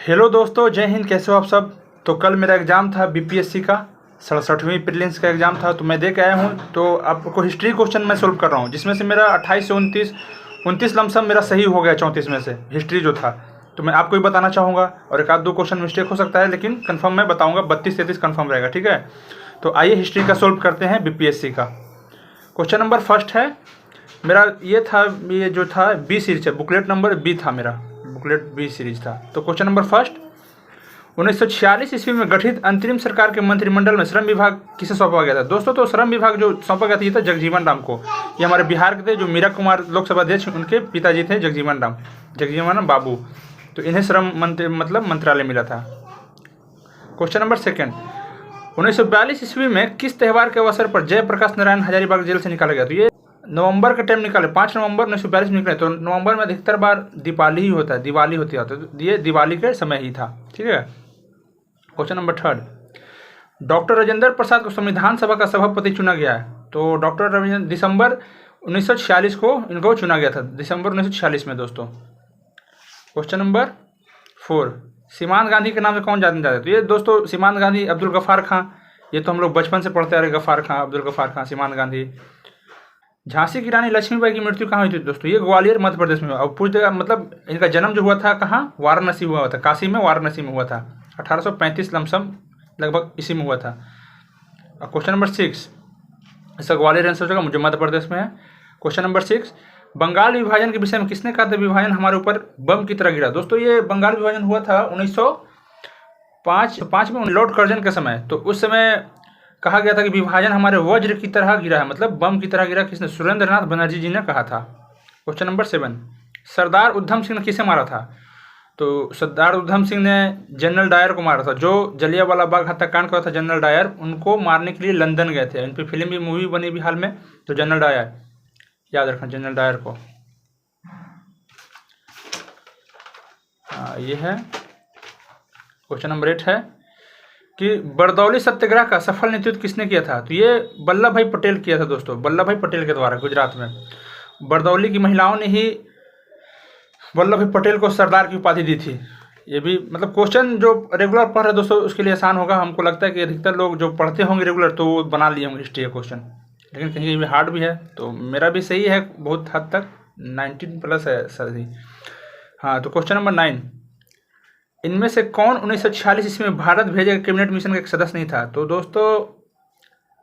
Hello दोस्तों, जय हिंद। कैसे हो आप सब। तो कल मेरा एग्ज़ाम था बीपीएससी का 67वीं प्रीलिम्स का एग्ज़ाम था, तो मैं दे के आया हूँ। तो आपको हिस्ट्री क्वेश्चन मैं सोल्व कर रहा हूँ, जिसमें से मेरा 28 से 29 लमसम मेरा सही हो गया 34 में से हिस्ट्री जो था। तो मैं आपको ही बताना चाहूँगा, और एक आध दो क्वेश्चन मिस्टेक हो सकता है, लेकिन कन्फर्म मैं बताऊँगा। 32-33 कन्फर्म रहेगा, ठीक है। तो आइए हिस्ट्री का सोल्व करते हैं बीपीएससी का। क्वेश्चन नंबर फर्स्ट है मेरा, ये जो था बी सीरीज है, बुकलेट नंबर बी था मेरा, बुकलेट बी सीरीज था। तो क्वेश्चन नंबर फर्स्ट, 1946 ईस्वी में गठित अंतरिम सरकार के मंत्रिमंडल में श्रम विभाग किसे सौंपा गया था। दोस्तों, तो श्रम विभाग जो सौंपा गया था, ये था जगजीवन राम को। ये हमारे बिहार के थे, जो मीरा कुमार लोकसभा अध्यक्ष, उनके पिताजी थे जगजीवन राम बाबू। तो इन्हें श्रम मंत्री मंत्रालय मिला था। क्वेश्चन नंबर सेकेंड, 1942 ईस्वी में किस त्यौहार के अवसर पर जयप्रकाश नारायण हजारीबाग जेल से निकाला गया। तो ये नवंबर का टाइम निकाले, 5 नवंबर 1942 में निकले। तो नवंबर में अधिकतर बार दीपावली ही होता है, दिवाली होती है, तो ये दिवाली के समय ही था, ठीक है। Question number third, doctor Rajendra Prasad को संविधान सभा का सभापति चुना गया है। तो डॉक्टर रविंद्र दिसंबर 1946 को इनको चुना गया था, दिसंबर 1946 में दोस्तों। क्वेश्चन नंबर 4, सीमांत गांधी के नाम से कौन जाना जाता है। तो ये दोस्तों सीमांत गांधी अब्दुल गफ्फार खां, ये तो हम लोग बचपन से पढ़ते आ रहे, गफ्फार खां, अब्दुल गफ्फार खां, सीमांत गांधी। झांसी की रानी लक्ष्मीबाई की मृत्यु कहाँ हुई थी दोस्तों। ये ग्वालियर मध्य प्रदेश में हुआ। और पूछ देगा मतलब इनका जन्म जो हुआ था कहाँ, वाराणसी हुआ था, काशी में वाराणसी में हुआ था। 1835 लमसम लगभग इसी में हुआ था। और क्वेश्चन नंबर 6, इसका ग्वालियर आंसर होगा, मुझे मध्य प्रदेश में है। क्वेश्चन नंबर 6, बंगाल विभाजन के विषय में किसने कहा था विभाजन हमारे ऊपर बम की तरह गिरा। दोस्तों, ये बंगाल विभाजन हुआ था 1905 में लॉर्ड कर्जन के समय। तो उस समय कहा गया था कि विभाजन हमारे वज्र की तरह गिरा है, मतलब बम की तरह गिरा। किसने, सुरेंद्रनाथ बनर्जी जी ने कहा था। क्वेश्चन नंबर 7, सरदार उधम सिंह ने किसे मारा था। तो सरदार उधम सिंह ने जनरल डायर को मारा था, जो जलियांवाला बाग हत्याकांड का था। जनरल डायर, उनको मारने के लिए लंदन गए थे। इन पर फिल्म भी, मूवी बनी भी हाल में। तो जनरल डायर याद रखना, जनरल डायर को। ये है। क्वेश्चन नंबर 8 है कि बरदौली सत्याग्रह का सफल नेतृत्व किसने किया था। तो ये वल्लभ भाई पटेल किया था दोस्तों, वल्लभ भाई पटेल के द्वारा। गुजरात में बरदौली की महिलाओं ने ही वल्लभ भाई पटेल को सरदार की उपाधि दी थी। ये भी मतलब क्वेश्चन जो रेगुलर पढ़ रहे दोस्तों उसके लिए आसान होगा। हमको लगता है कि अधिकतर लोग जो पढ़ते होंगे रेगुलर तो वो बना लिए होंगे हिस्ट्री का क्वेश्चन, लेकिन कहीं भी हार्ड भी है। तो मेरा भी सही है बहुत हद तक, 19+ है सही। हाँ, तो क्वेश्चन नंबर 9, इनमें से कौन 1946 ईस्वी में भारत भेजे कैबिनेट मिशन का एक सदस्य नहीं था। तो दोस्तों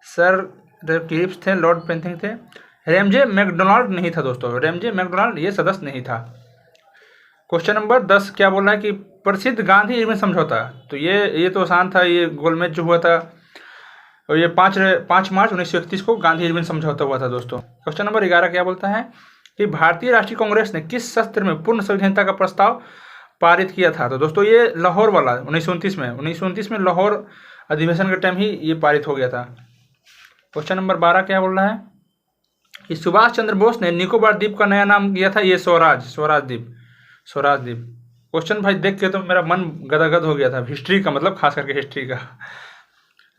सर क्लिप्स थे, लॉर्ड पेंथिंग थे। रेमजे मैकडोनाल्ड नहीं था दोस्तों, रेमजे मैकडोनाल्ड ये सदस्य नहीं था। क्वेश्चन नंबर 10 क्या बोल रहा है कि प्रसिद्ध गांधी इरविन समझौता। तो ये तो आसान था, ये गोलमेज जो हुआ था, और ये 5 मार्च 1931 को गांधी इरविन समझौता हुआ था दोस्तों। क्वेश्चन नंबर 11 क्या बोलता है कि भारतीय राष्ट्रीय कांग्रेस ने किस सत्र में पूर्ण संविधानिकता का प्रस्ताव पारित किया था। तो दोस्तों ये लाहौर वाला 1929 में लाहौर अधिवेशन के टाइम ही ये पारित हो गया था। क्वेश्चन नंबर 12 क्या बोल रहा है कि सुभाष चंद्र बोस ने निकोबार द्वीप का नया नाम दिया था, ये स्वराज द्वीप। क्वेश्चन भाई देख के तो मेरा मन गदगद हो गया था, हिस्ट्री का मतलब खास करके हिस्ट्री का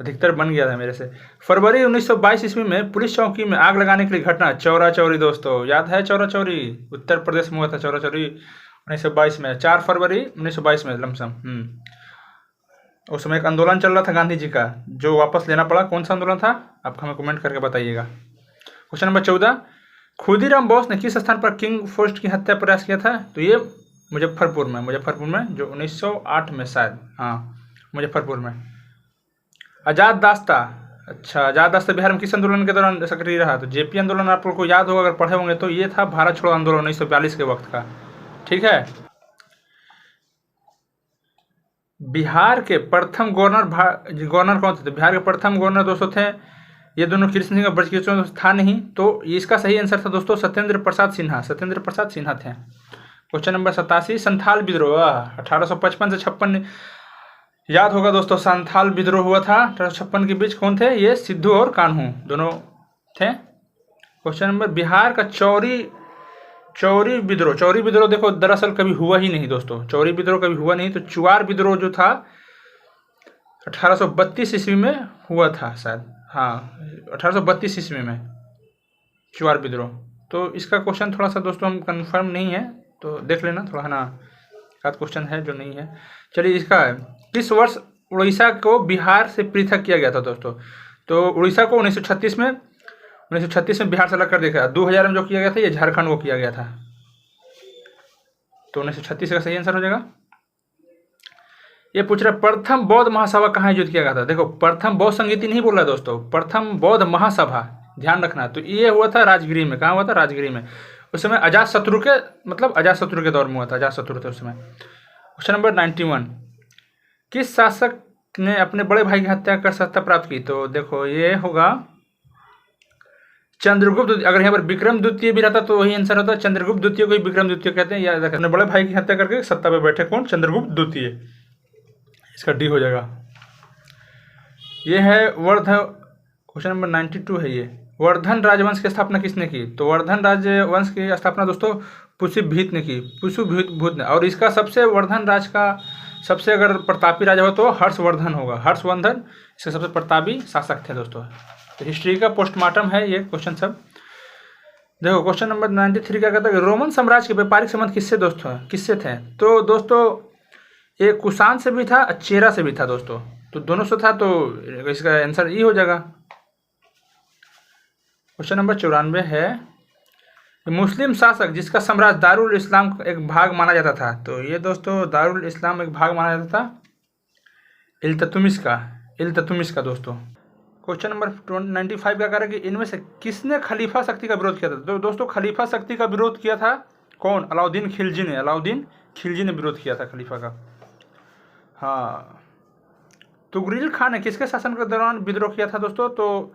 अधिकतर बन गया था मेरे से। फरवरी 1922 ईस्वी में पुलिस चौकी में आग लगाने के लिए घटना चौरा चौरी दोस्तों, याद है चौरा चौरी, उत्तर प्रदेश में हुआ था चौरा चौरी 1922 में, 4 फरवरी 1922 में लमसम। उस समय एक आंदोलन चल रहा था गांधी जी का, जो वापस लेना पड़ा। कौन सा आंदोलन था आप हमें कमेंट करके बताइएगा। क्वेश्चन नंबर 14, खुदीराम बोस ने किस स्थान पर किंग फोर्स्ट की हत्या प्रयास किया था। तो ये मुजफ्फरपुर में जो 1908 में शायद, हाँ मुजफ्फरपुर में। आज़ाद दास्ता, अच्छा आज़ाद दास्ता बिहार में किस आंदोलन के दौरान सक्रिय रहा। तो जेपी आंदोलन आप लोग को याद होगा अगर पढ़े होंगे, तो ये था भारत छोड़ो आंदोलन 1942 के वक्त का, ठीक है। बिहार के प्रथम गवर्नर कौन थे। तो बिहार के प्रथम गवर्नर दोस्तों थे ये दोनों, कृष्ण सिंह और ब्रजकिशोर था नहीं। तो इसका सही आंसर था दोस्तों सत्येंद्र प्रसाद सिन्हा थे। क्वेश्चन नंबर 87, संथाल विद्रोह 1855 से 56 याद होगा दोस्तों, संथाल विद्रोह हुआ था 1856 के बीच। कौन थे ये, सिद्धू और कान्हू दोनों थे। क्वेश्चन नंबर, बिहार का चौरी विद्रोह देखो दरअसल कभी हुआ ही नहीं दोस्तों, चौरी विद्रोह कभी हुआ नहीं। तो चुआर विद्रोह जो था 1832 ईस्वी में हुआ था शायद, हाँ 1832 ईस्वी में चुआर विद्रोह। तो इसका क्वेश्चन थोड़ा सा दोस्तों हम कंफर्म नहीं है, तो देख लेना थोड़ा है ना। का क्वेश्चन है जो नहीं है। चलिए इसका है, किस वर्ष उड़ीसा को बिहार से पृथक किया गया था दोस्तों? तो उड़ीसा को 1936 में बिहार से अलग कर देखा। 2000 में जो किया गया था ये झारखंड को किया गया था। तो 1936 का सही आंसर हो जाएगा। ये पूछ रहा है प्रथम बौद्ध महासभा कहाँ आयोजित किया गया था? देखो प्रथम बौद्ध संगीति नहीं बोल रहा है दोस्तों, प्रथम बौद्ध महासभा, ध्यान रखना। तो ये हुआ था राजगिरी में। कहाँ हुआ था? राजगिरी में। उस समय अजातशत्रु के दौर में हुआ था। अजातशत्रु थे उस समय। क्वेश्चन नंबर 91, किस शासक ने अपने बड़े भाई की हत्या कर सत्ता प्राप्त की? तो देखो ये होगा चंद्रगुप्त। अगर यहाँ पर विक्रम द्वितीय भी रहता तो वही आंसर होता। चंद्रगुप्त द्वितीय को ही विक्रम द्वितीय कहते हैं, याद रखना। अपने बड़े भाई की हत्या करके सत्ता पे बैठे कौन? चंद्रगुप्त द्वितीय। इसका डी हो जाएगा। ये है क्वेश्चन नंबर 92 है ये। वर्धन राजवंश की स्थापना किसने की? तो वर्धन राजवंश की स्थापना दोस्तों पुष्यभूत ने की। पुष्यभूत ने। और इसका वर्धन राज का सबसे अगर प्रतापी राजा हो तो हर्षवर्धन होगा। हर्षवर्धन इसके सबसे प्रतापी शासक थे दोस्तों। तो हिस्ट्री का पोस्टमार्टम है ये क्वेश्चन सब। देखो क्वेश्चन नंबर 93 क्या कहता है? रोमन साम्राज्य के व्यापारिक संबंध किससे थे? तो दोस्तों ये कुषाण से भी था, चेरा से भी था दोस्तों। तो दोनों से था, तो इसका आंसर ई हो जाएगा। क्वेश्चन नंबर 94 है, मुस्लिम शासक जिसका साम्राज्य दारुल इस्लाम का एक भाग माना जाता था। तो ये दोस्तों दारुल इस्लाम एक भाग माना जाता था इल्तुतमिश का दोस्तों। क्वेश्चन नंबर 95 का कह रहा है कि इनमें से किसने खलीफा शक्ति का विरोध किया था? तो दोस्तों खलीफा शक्ति का विरोध किया था कौन? अलाउद्दीन खिलजी ने विरोध किया था खलीफा का। हाँ, तुगरिल खान ने किसके शासन के दौरान विद्रोह किया था दोस्तों? तो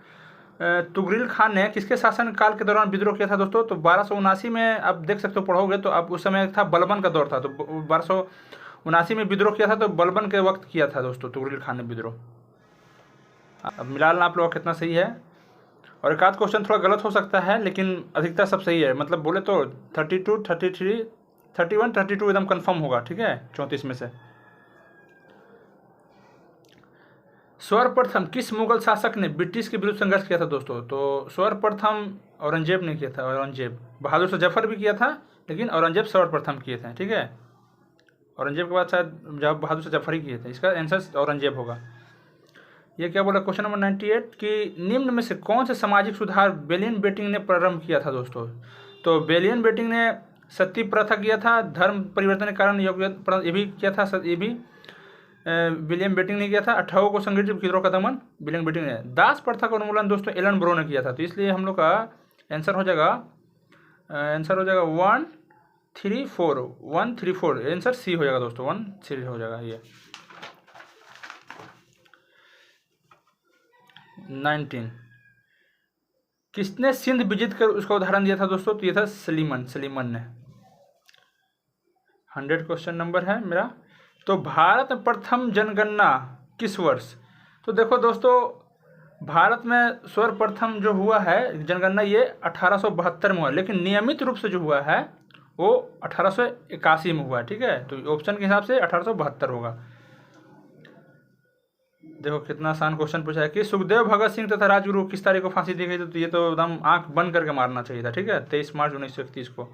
तुगरिल खान ने किसके शासन काल के दौरान विद्रोह किया था दोस्तों? तो 1279 में आप देख सकते हो, पढ़ोगे तो अब उस समय था बलबन का दौर था। तो 1279 में विद्रोह किया था, तो बलबन के वक्त किया था दोस्तों तुगरिल खान ने विद्रोह। अब मिला लेना आप लोग कितना सही है। और एक आध क्वेश्चन थोड़ा गलत हो सकता है, लेकिन अधिकतर सब सही है। मतलब बोले तो 32, 33, 31, 32 एकदम कन्फर्म होगा। ठीक है, 34 में से। सर्वप्रथम किस मुगल शासक ने ब्रिटिश के विरुद्ध संघर्ष किया था दोस्तों? तो सर्वप्रथम औरंगजेब ने किया था। औरंगजेब। बहादुर शाह जफर भी किया था, लेकिन औरंगजेब सर्वप्रथम किए थे। ठीक है, औरंगजेब के बाद शायद बहादुर शाह जफर ही किए थे। इसका आंसर औरंगजेब होगा। ये क्या बोला क्वेश्चन नंबर 98 कि निम्न में से कौन से सामाजिक सुधार विलियम बेंटिक ने प्रारंभ किया था दोस्तों? तो विलियम बेंटिक ने सती प्रथा किया था, धर्म परिवर्तन के कारण ये भी किया था। ये भी विलियम बेंटिक ने किया था। 18 को संगठित विद्रोह का दमन विलियम बेंटिक ने। दास प्रथा का उन्मूलन दोस्तों एलन ब्रो ने किया था। तो इसलिए हम लोग का आंसर हो जाएगा 134। आंसर सी हो जाएगा दोस्तों, 1 हो जाएगा ये। 19 किसने सिंध विजित कर उसका उदाहरण दिया था दोस्तों? तो ये था सलीमन ने। 100 क्वेश्चन नंबर है मेरा। तो भारत में प्रथम जनगणना किस वर्ष? तो देखो दोस्तों भारत में सर्वप्रथम जो हुआ है जनगणना ये 1872 में हुआ, लेकिन नियमित रूप से जो हुआ है वो 1881 में हुआ है। ठीक है, तो ऑप्शन के हिसाब से 1872 होगा। देखो कितना आसान क्वेश्चन पूछा है कि सुखदेव भगत सिंह तथा राजगुरु किस तारीख को फांसी दी गई? तो ये तो एकदम आंख बंद करके मारना चाहिए था। ठीक है, 23 मार्च 1931 को।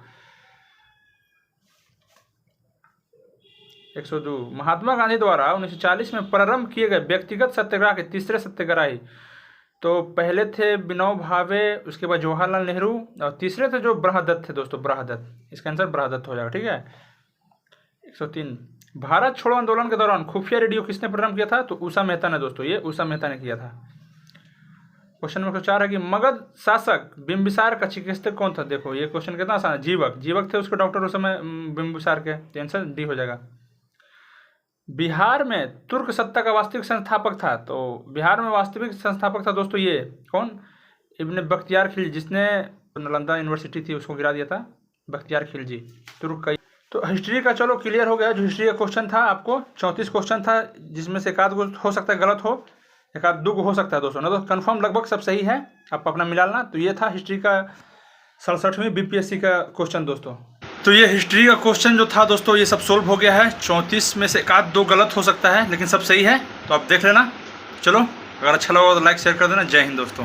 102 महात्मा गांधी द्वारा 1940 में प्रारंभ किए गए व्यक्तिगत सत्याग्रह के तीसरे सत्याग्रही। तो पहले थे विनोबा भावे, उसके बाद जवाहरलाल नेहरू, और तीसरे थे जो ब्रहदत्त थे दोस्तों, ब्रहदत्त। इसका आंसर ब्रहदत्त हो जाएगा। ठीक है। 103 भारत छोड़ो आंदोलन के दौरान खुफिया रेडियो किसने प्रारंभ किया था? तो उषा मेहता ने दोस्तों, ये उषा मेहता ने किया था। क्वेश्चन नंबर 4 है कि मगध शासक बिंबिसार का चिकित्सक कौन था? देखो ये क्वेश्चन कितना आसान है। जीवक थे उसके डॉक्टर उस समय बिंबिसार के। आंसर डी हो जाएगा। बिहार में तुर्क सत्ता का वास्तविक संस्थापक था। तो बिहार में वास्तविक संस्थापक था दोस्तों ये कौन? इब्न बख्तियार खिलजी, जिसने नालंदा यूनिवर्सिटी थी उसको गिरा दिया था। बख्तियार खिलजी तुर्क का। तो हिस्ट्री का चलो क्लियर हो गया। जो हिस्ट्री का क्वेश्चन था आपको 34 क्वेश्चन था, जिसमें से एक आध हो सकता है गलत हो, एक आध दो हो सकता है दोस्तों, ना तो कंफर्म लगभग सब सही है। आप अपना मिला लेना। तो ये था हिस्ट्री का 67वीं बीपीएससी का क्वेश्चन दोस्तों। तो ये हिस्ट्री का क्वेश्चन जो था दोस्तों ये सब सोल्व हो गया है। 34 में से एक आध दो गलत हो सकता है, लेकिन सब सही है। तो आप देख लेना। चलो अगर अच्छा लगा तो लाइक शेयर कर देना। जय हिंद दोस्तों।